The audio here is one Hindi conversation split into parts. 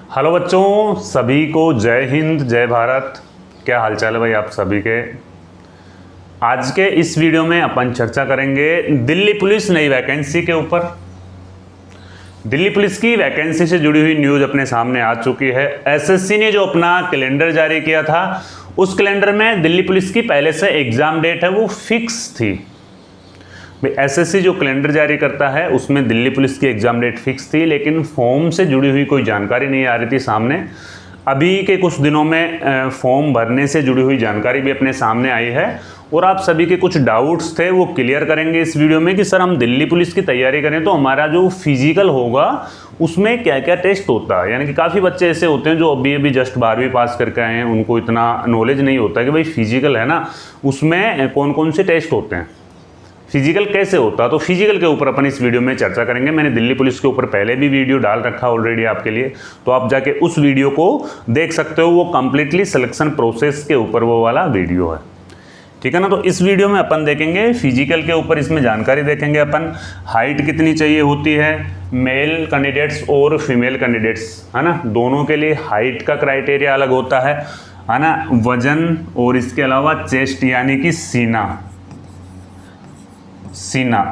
हेलो बच्चों, सभी को जय हिंद जय भारत। क्या हालचाल है भाई आप सभी के। आज के इस वीडियो में अपन चर्चा करेंगे दिल्ली पुलिस नई वैकेंसी के ऊपर। दिल्ली पुलिस की वैकेंसी से जुड़ी हुई न्यूज़ अपने सामने आ चुकी है। एसएससी ने जो अपना कैलेंडर जारी किया था उस कैलेंडर में दिल्ली पुलिस की पहले से एग्ज़ाम डेट है वो फिक्स थी। भाई एसएससी जो कैलेंडर जारी करता है उसमें दिल्ली पुलिस की एग्ज़ाम डेट फिक्स थी, लेकिन फॉर्म से जुड़ी हुई कोई जानकारी नहीं आ रही थी सामने। अभी के कुछ दिनों में फॉर्म भरने से जुड़ी हुई जानकारी भी अपने सामने आई है और आप सभी के कुछ डाउट्स थे वो क्लियर करेंगे इस वीडियो में कि सर हम दिल्ली पुलिस की तैयारी करें तो हमारा जो फिजिकल होगा उसमें क्या क्या टेस्ट होता है। यानी कि काफ़ी बच्चे ऐसे होते हैं जो अभी जस्ट 12वीं पास करके आए हैं, उनको इतना नॉलेज नहीं होता कि भाई फिजिकल है ना, उसमें कौन कौन से टेस्ट होते हैं, फिजिकल कैसे होता है। तो फिजिकल के ऊपर अपन इस वीडियो में चर्चा करेंगे। मैंने दिल्ली पुलिस के ऊपर पहले भी वीडियो डाल रखा ऑलरेडी आपके लिए, तो आप जाके उस वीडियो को देख सकते हो। वो कंप्लीटली सिलेक्शन प्रोसेस के ऊपर वो वाला वीडियो है, ठीक है ना। तो इस वीडियो में अपन देखेंगे फिजिकल के ऊपर, इसमें जानकारी देखेंगे अपन। हाइट कितनी चाहिए होती है मेल कैंडिडेट्स और फीमेल कैंडिडेट्स, है ना, दोनों के लिए हाइट का क्राइटेरिया अलग होता है ना। वजन और इसके अलावा चेस्ट यानी कि सीना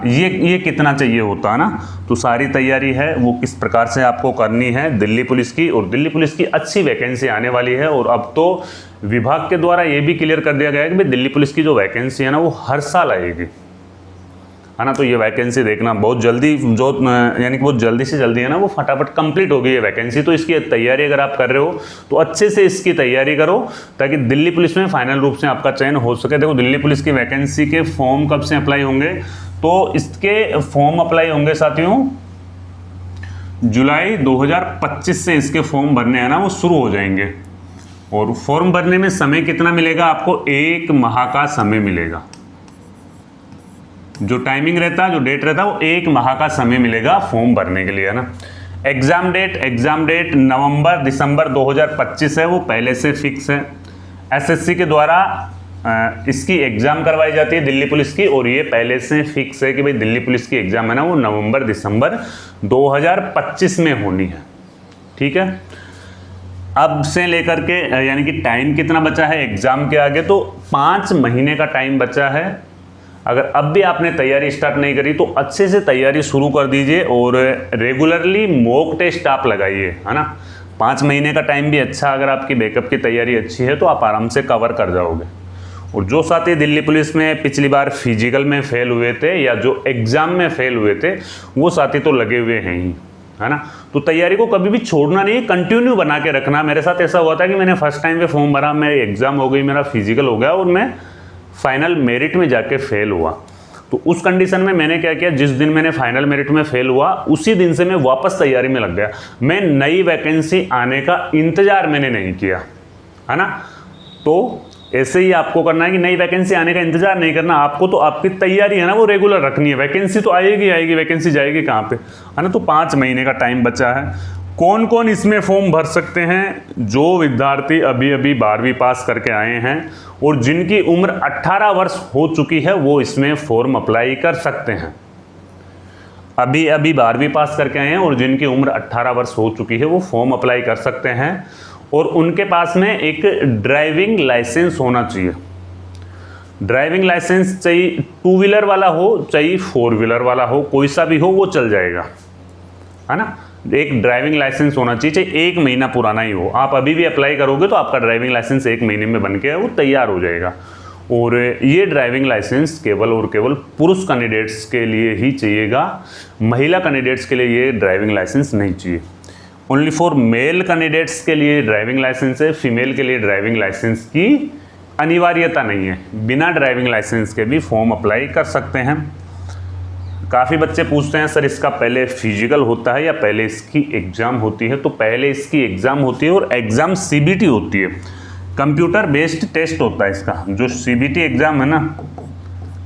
ये कितना चाहिए होता है ना। तो सारी तैयारी है वो किस प्रकार से आपको करनी है दिल्ली पुलिस की। और दिल्ली पुलिस की अच्छी वैकेंसी आने वाली है और अब तो विभाग के द्वारा ये भी क्लियर कर दिया गया है कि भाई दिल्ली पुलिस की जो वैकेंसी है ना वो हर साल आएगी, है ना। तो ये वैकेंसी देखना बहुत जल्दी, जो यानी कि बहुत जल्दी से जल्दी है ना वो फटाफट कंप्लीट होगी ये वैकेंसी। तो इसकी तैयारी अगर आप कर रहे हो तो अच्छे से इसकी तैयारी करो ताकि दिल्ली पुलिस में फाइनल रूप से आपका चयन हो सके। देखो दिल्ली पुलिस की वैकेंसी के फॉर्म कब से अप्लाई होंगे, तो इसके फॉर्म अप्लाई होंगे साथियों जुलाई 2025 से इसके फॉर्म भरने हैं ना वो शुरू हो जाएंगे। और फॉर्म भरने में समय कितना मिलेगा आपको, 1 माह का समय मिलेगा। जो टाइमिंग रहता है, जो डेट रहता है वो 1 माह का समय मिलेगा फॉर्म भरने के लिए, है ना। एग्जाम डेट नवंबर दिसंबर 2025 है, वो पहले से फिक्स है। एसएससी के द्वारा इसकी एग्जाम करवाई जाती है दिल्ली पुलिस की, और ये पहले से फिक्स है कि भाई दिल्ली पुलिस की एग्जाम है ना वो नवंबर दिसंबर 2025 में होनी है, ठीक है। अब से लेकर के यानी कि टाइम कितना बचा है एग्जाम के आगे, तो 5 महीने का टाइम बचा है। अगर अब भी आपने तैयारी स्टार्ट नहीं करी तो अच्छे से तैयारी शुरू कर दीजिए और रेगुलरली मॉक टेस्ट आप लगाइए, है ना। 5 महीने का टाइम भी अच्छा, अगर आपकी बैकअप की तैयारी अच्छी है तो आप आराम से कवर कर जाओगे। और जो साथी दिल्ली पुलिस में पिछली बार फिजिकल में फेल हुए थे या जो एग्ज़ाम में फेल हुए थे वो साथी तो लगे हुए हैं ही, है ना। तो तैयारी को कभी भी छोड़ना नहीं, कंटिन्यू बना के रखना। मेरे साथ ऐसा हुआ था कि मैंने फर्स्ट टाइम पे फॉर्म भरा, मेरी एग्ज़ाम हो गई, मेरा फिजिकल हो गया और मैं फाइनल मेरिट में जाके फेल हुआ। तो उस कंडीशन में मैंने क्या किया, जिस दिन मैंने फाइनल मेरिट में फेल हुआ उसी दिन से मैं वापस तैयारी में लग गया। मैं नई वैकेंसी आने का इंतज़ार मैंने नहीं किया, है ना। तो ऐसे ही आपको करना है कि नई वैकेंसी आने का इंतजार नहीं करना आपको, तो आपकी तैयारी है ना वो रेगुलर रखनी है। वैकेंसी तो आएगी, वैकेंसी जाएगी कहाँ पे, है ना। तो 5 महीने का टाइम बचा है। कौन कौन इसमें फॉर्म भर सकते हैं, जो विद्यार्थी अभी 12वीं पास करके आए हैं और जिनकी उम्र 18 वर्ष हो चुकी है वो इसमें फॉर्म अप्लाई कर सकते हैं। अभी 12वीं पास करके आए हैं और जिनकी उम्र 18 वर्ष हो चुकी है वो फॉर्म अप्लाई कर सकते हैं। और उनके पास में एक ड्राइविंग लाइसेंस होना चाहिए। ड्राइविंग लाइसेंस चाहिए, 2 व्हीलर वाला हो चाहे 4 व्हीलर वाला हो, कोई सा भी हो वो चल जाएगा, है ना। एक ड्राइविंग लाइसेंस होना चाहिए, चाहे 1 महीना पुराना ही हो। आप अभी भी अप्लाई करोगे तो आपका ड्राइविंग लाइसेंस 1 महीने में बन के वो तैयार हो जाएगा। और ये ड्राइविंग लाइसेंस केवल और केवल पुरुष कैंडिडेट्स के लिए ही चाहिएगा, महिला कैंडिडेट्स के लिए ये ड्राइविंग लाइसेंस नहीं चाहिए। ओनली फॉर मेल कैंडिडेट्स के लिए ड्राइविंग लाइसेंस है, फीमेल के लिए ड्राइविंग लाइसेंस की अनिवार्यता नहीं है। बिना ड्राइविंग लाइसेंस के भी फॉर्म अप्लाई कर सकते हैं। काफ़ी बच्चे पूछते हैं सर इसका पहले फिजिकल होता है या पहले इसकी एग्ज़ाम होती है। तो पहले इसकी एग्ज़ाम होती है और एग्ज़ाम सीबीटी होती है, कंप्यूटर बेस्ड टेस्ट होता है इसका। जो सीबीटी एग्ज़ाम है ना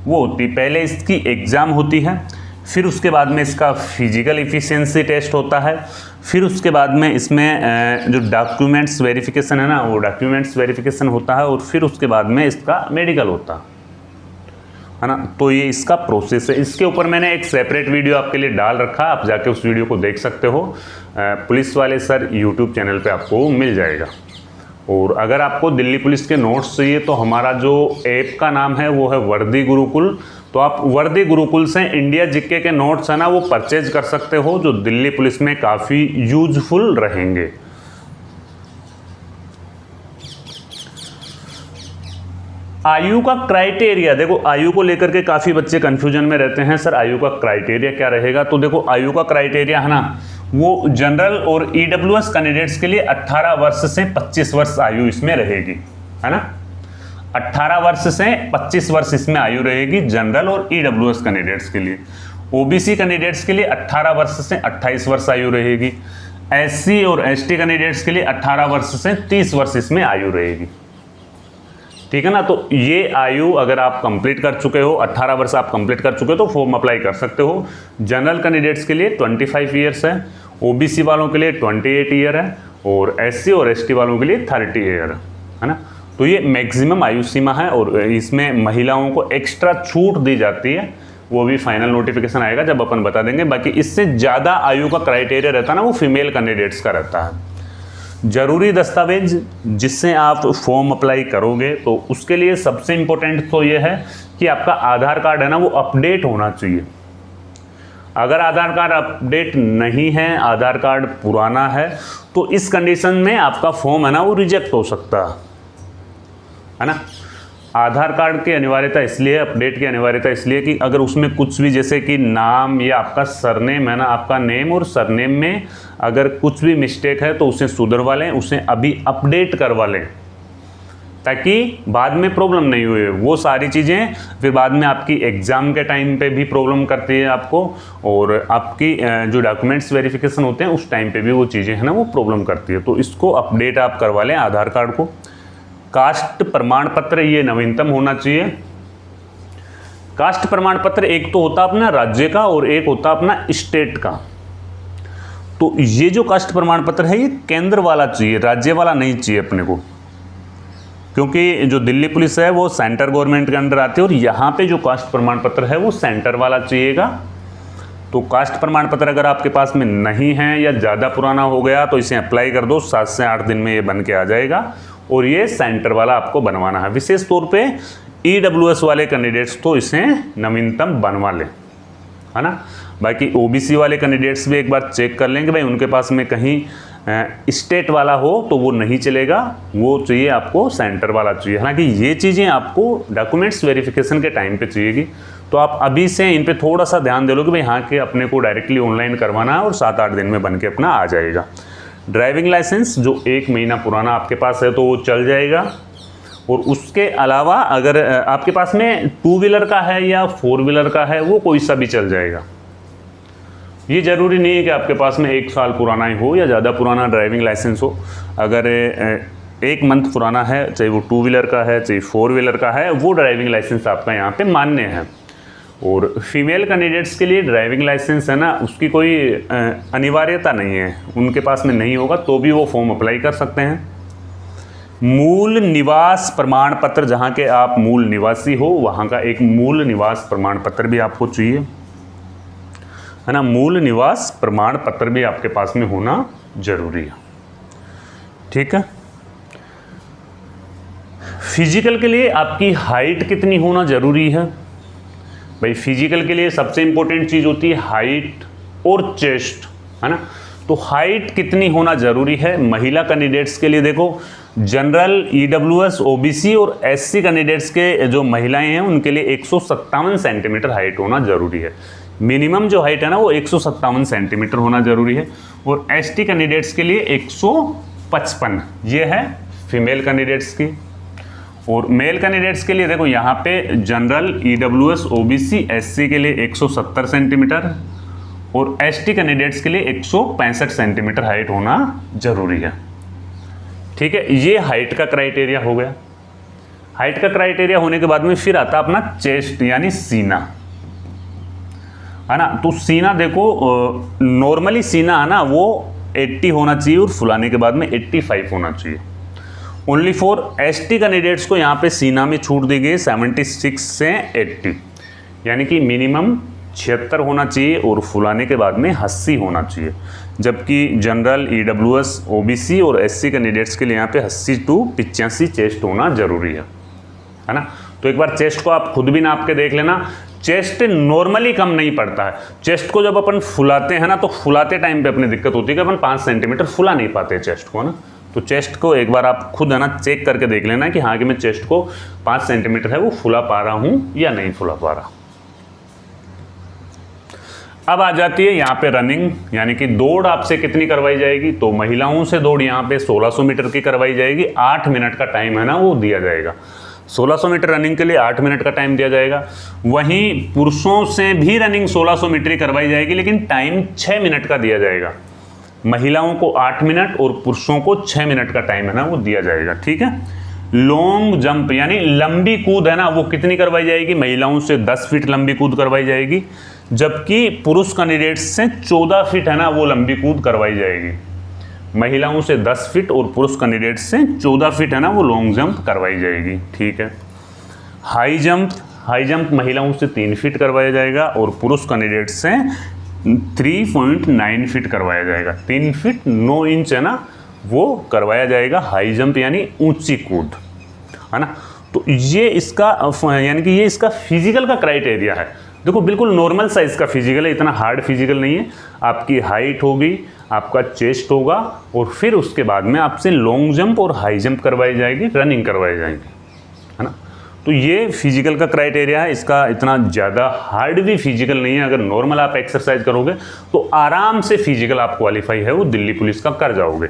वो होती है, पहले इसकी एग्ज़ाम होती है, फिर उसके बाद में इसका फिजिकल एफिशिएंसी टेस्ट होता है, फिर उसके बाद में इसमें जो डॉक्यूमेंट्स वेरिफिकेशन है ना वो डॉक्यूमेंट्स वेरिफिकेशन होता है, और फिर उसके बाद में इसका मेडिकल होता है। है ना। तो ये इसका प्रोसेस है, इसके ऊपर मैंने एक सेपरेट वीडियो आपके लिए डाल रखा है, आप जाके उस वीडियो को देख सकते हो। पुलिस वाले सर यूट्यूब चैनल पे आपको मिल जाएगा। और अगर आपको दिल्ली पुलिस के नोट्स चाहिए तो हमारा जो ऐप का नाम है वो है वर्दी गुरुकुल। तो आप वर्दी गुरुकुल से इंडिया जीके के नोट्स है ना वो परचेज कर सकते हो, जो दिल्ली पुलिस में काफ़ी यूजफुल रहेंगे। आयु का क्राइटेरिया, देखो आयु को लेकर के काफ़ी बच्चे कंफ्यूजन में रहते हैं, सर आयु का क्राइटेरिया क्या रहेगा। तो देखो आयु का क्राइटेरिया है ना वो जनरल और ईडब्ल्यूएस कैंडिडेट्स के लिए 18 वर्ष से 25 वर्ष आयु इसमें रहेगी, है ना। 18 वर्ष से 25 वर्ष इसमें आयु रहेगी जनरल और ईडब्ल्यूएस कैंडिडेट्स के लिए। ओबीसी कैंडिडेट्स के लिए 18 वर्ष से 28 वर्ष आयु रहेगी। एससी और एसटी कैंडिडेट्स के लिए 18 वर्ष से 30 वर्ष इसमें आयु रहेगी, ठीक है ना। तो ये आयु अगर आप कंप्लीट कर चुके हो, 18 वर्ष आप कंप्लीट कर चुके हो तो फॉर्म अप्लाई कर सकते हो। जनरल कैंडिडेट्स के लिए 25 ईयर्स है, ओबीसी वालों के लिए 28 ईयर है और एससी और एसटी वालों के लिए 30 ईयर है ना। तो ये मैक्सिमम आयु सीमा है और इसमें महिलाओं को एक्स्ट्रा छूट दी जाती है, वो भी फाइनल नोटिफिकेशन आएगा जब अपन बता देंगे। बाकी इससे ज़्यादा आयु का क्राइटेरिया रहता है ना वो फीमेल कैंडिडेट्स का रहता है। जरूरी दस्तावेज जिससे आप फॉर्म अप्लाई करोगे तो उसके लिए सबसे इम्पोर्टेंट तो ये है कि आपका आधार कार्ड है ना वो अपडेट होना चाहिए। अगर आधार कार्ड अपडेट नहीं है, आधार कार्ड पुराना है, तो इस कंडीशन में आपका फॉर्म है ना वो रिजेक्ट हो सकता है ना। आधार कार्ड की अनिवार्यता इसलिए, अपडेट की अनिवार्यता इसलिए कि अगर उसमें कुछ भी जैसे कि नाम या आपका सरनेम है ना, आपका नेम और सरनेम में अगर कुछ भी मिस्टेक है तो उसे सुधरवा लें, उसे अभी अपडेट करवा लें ताकि बाद में प्रॉब्लम नहीं हुए। वो सारी चीज़ें फिर बाद में आपकी एग्ज़ाम के टाइम पे भी प्रॉब्लम करती है आपको, और आपकी जो डॉक्यूमेंट्स वेरिफिकेशन होते हैं उस टाइम पे भी वो चीज़ें हैं ना वो प्रॉब्लम करती है। तो इसको अपडेट आप करवा लें आधार कार्ड को। कास्ट प्रमाण पत्र ये नवीनतम होना चाहिए। कास्ट प्रमाण पत्र एक तो होता अपना राज्य का और एक होता अपना स्टेट का। तो ये जो कास्ट प्रमाण पत्र है ये केंद्र वाला चाहिए, राज्य वाला नहीं चाहिए अपने को, क्योंकि जो दिल्ली पुलिस है वो सेंटर गवर्नमेंट के अंडर आती है और यहाँ पे जो कास्ट प्रमाण पत्र है वो सेंटर वाला चाहिएगा। तो कास्ट प्रमाण पत्र अगर आपके पास में नहीं है या ज़्यादा पुराना हो गया तो इसे अप्लाई कर दो, 7 से 8 दिन में ये बन के आ जाएगा। और ये सेंटर वाला आपको बनवाना है। विशेष तौर पे ईडब्ल्यूएस वाले कैंडिडेट्स तो इसे नवीनतम बनवा लें, है ना। बाकी ओबीसी वाले कैंडिडेट्स भी एक बार चेक कर लें कि भाई उनके पास में कहीं स्टेट वाला हो तो वो नहीं चलेगा, वो चाहिए आपको सेंटर वाला चाहिए। हालांकि ये चीज़ें आपको डॉक्यूमेंट्स वेरिफिकेशन के टाइम पे चाहिएगी, तो आप अभी से इन पे थोड़ा सा ध्यान दे लो कि भाई हाँ कि अपने को डायरेक्टली ऑनलाइन करवाना है और 7-8 दिन में बन के अपना आ जाएगा। ड्राइविंग लाइसेंस जो 1 महीना पुराना आपके पास है तो वो चल जाएगा। और उसके अलावा अगर आपके पास में 2 व्हीलर का है या 4 व्हीलर का है वो कोई सा भी चल जाएगा। ये ज़रूरी नहीं है कि आपके पास में 1 साल पुराना ही हो या ज़्यादा पुराना ड्राइविंग लाइसेंस हो। अगर 1 मंथ पुराना है, चाहे वो 2 व्हीलर का है चाहे 4 व्हीलर का है, वो ड्राइविंग लाइसेंस आपका यहाँ पे मान्य है। और फीमेल कैंडिडेट्स के लिए ड्राइविंग लाइसेंस है ना उसकी कोई अनिवार्यता नहीं है, उनके पास में नहीं होगा तो भी वो फॉर्म अप्लाई कर सकते हैं। मूल निवास प्रमाण पत्र, जहाँ के आप मूल निवासी हो वहाँ का एक मूल निवास प्रमाण पत्र भी आपको चाहिए, है ना। मूल निवास प्रमाण पत्र भी आपके पास में होना जरूरी है, ठीक है। फिजिकल के लिए आपकी हाइट कितनी होना जरूरी है भाई। फिजिकल के लिए सबसे इंपॉर्टेंट चीज़ होती है हाइट और चेस्ट, है ना। तो हाइट कितनी होना जरूरी है महिला कैंडिडेट्स के लिए। देखो जनरल, ईडब्ल्यूएस, ओबीसी और एससी कैंडिडेट्स के जो महिलाएं हैं उनके लिए 157 सेंटीमीटर हाइट होना जरूरी है। मिनिमम जो हाइट है ना वो 157 सेंटीमीटर होना जरूरी है। और एसटी कैंडिडेट्स के लिए 155, ये है फीमेल कैंडिडेट्स की। और मेल कैंडिडेट्स के लिए देखो यहाँ पे जनरल, ईडब्ल्यूएस, ओबीसी, एससी के लिए 170 सेंटीमीटर और एसटी कैंडिडेट्स के लिए 165 सेंटीमीटर हाइट होना जरूरी है, ठीक है। ये हाइट का क्राइटेरिया हो गया। हाइट का क्राइटेरिया होने के बाद में फिर आता अपना चेस्ट यानी सीना, है ना। तो सीना देखो नॉर्मली सीना है ना वो 80 होना चाहिए और फुलाने के बाद में 85 होना चाहिए। ओनली फॉर एसटी कैंडिडेट्स को यहाँ पे सीना में छूट दी गई 76 से 80। यानी कि मिनिमम 76 होना चाहिए और फुलाने के बाद में 80 होना चाहिए, जबकि जनरल, EWS, OBC और SC कैंडिडेट्स के लिए यहाँ पे 80 to 85 चेस्ट होना ज़रूरी है ना। तो एक बार चेस्ट को आप खुद भी नाप के देख लेना। चेस्ट नॉर्मली कम नहीं पड़ता है। चेस्ट को जब अपन फुलाते हैं ना, तो फुलाते टाइम पे अपनी दिक्कत होती है कि अपन 5 सेंटीमीटर फुला नहीं पाते चेस्ट को ना। तो चेस्ट को एक बार आप खुद है ना चेक करके देख लेना कि हाँ कि मैं चेस्ट को 5 सेंटीमीटर है वो फुला पा रहा हूँ या नहीं फुला पा रहा। अब आ जाती है यहाँ पे रनिंग, यानी कि दौड़ आपसे कितनी करवाई जाएगी। तो महिलाओं से दौड़ यहाँ पे 1600 मीटर की करवाई जाएगी। 8 मिनट का टाइम है ना वो दिया जाएगा। 1600 मीटर रनिंग के लिए 8 मिनट का टाइम दिया जाएगा। वहीं पुरुषों से भी रनिंग 1600 मीटर ही करवाई जाएगी, लेकिन टाइम 6 मिनट का दिया जाएगा। महिलाओं को 8 मिनट और पुरुषों को 6 मिनट का टाइम है ना वो दिया जाएगा, ठीक है। लॉन्ग जंप यानी लंबी कूद है ना वो कितनी करवाई जाएगी। महिलाओं से 10 फीट लंबी कूद करवाई जाएगी, जबकि पुरुष कैंडिडेट्स से 14 फीट है ना वो लंबी कूद करवाई जाएगी। महिलाओं से 10 फीट और पुरुष कैंडिडेट्स से 14 फीट है ना वो लॉन्ग जंप करवाई जाएगी, ठीक है। हाई जंप महिलाओं से 3 फीट करवाया जाएगा और पुरुष कैंडिडेट्स से 3.9 फीट करवाया जाएगा। 3 फीट 9 इंच है ना वो करवाया जाएगा हाई जंप यानी ऊंची कूद, है ना। तो ये इसका यानी कि ये इसका फिजिकल का क्राइटेरिया है। देखो बिल्कुल नॉर्मल साइज का फिजिकल है, इतना हार्ड फिजिकल नहीं है। आपकी हाइट होगी, आपका चेस्ट होगा और फिर उसके बाद में आपसे लॉन्ग जंप और हाई जंप करवाई जाएगी, रनिंग करवाई जाएगी, है ना। तो ये फिजिकल का क्राइटेरिया है, इसका इतना ज़्यादा हार्ड भी फिजिकल नहीं है। अगर नॉर्मल आप एक्सरसाइज करोगे तो आराम से फिजिकल आप क्वालिफाई है वो दिल्ली पुलिस का कर जाओगे,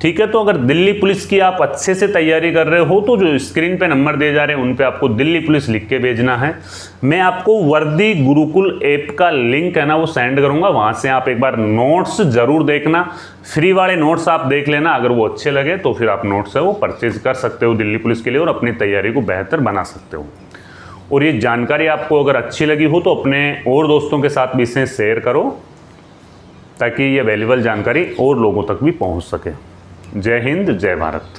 ठीक है। तो अगर दिल्ली पुलिस की आप अच्छे से तैयारी कर रहे हो तो जो स्क्रीन पे नंबर दिए जा रहे हैं उन पे आपको दिल्ली पुलिस लिख के भेजना है। मैं आपको वर्दी गुरुकुल ऐप का लिंक है ना वो सेंड करूंगा, वहां से आप एक बार नोट्स जरूर देखना। फ्री वाले नोट्स आप देख लेना, अगर वो अच्छे लगे तो फिर आप नोट्स है वो परचेज कर सकते हो दिल्ली पुलिस के लिए और अपनी तैयारी को बेहतर बना सकते हो। और ये जानकारी आपको अगर अच्छी लगी हो तो अपने और दोस्तों के साथ भी इसे शेयर करो, ताकि ये वैल्यूएबल जानकारी और लोगों तक भी पहुंच सके। जय हिंद, जय भारत।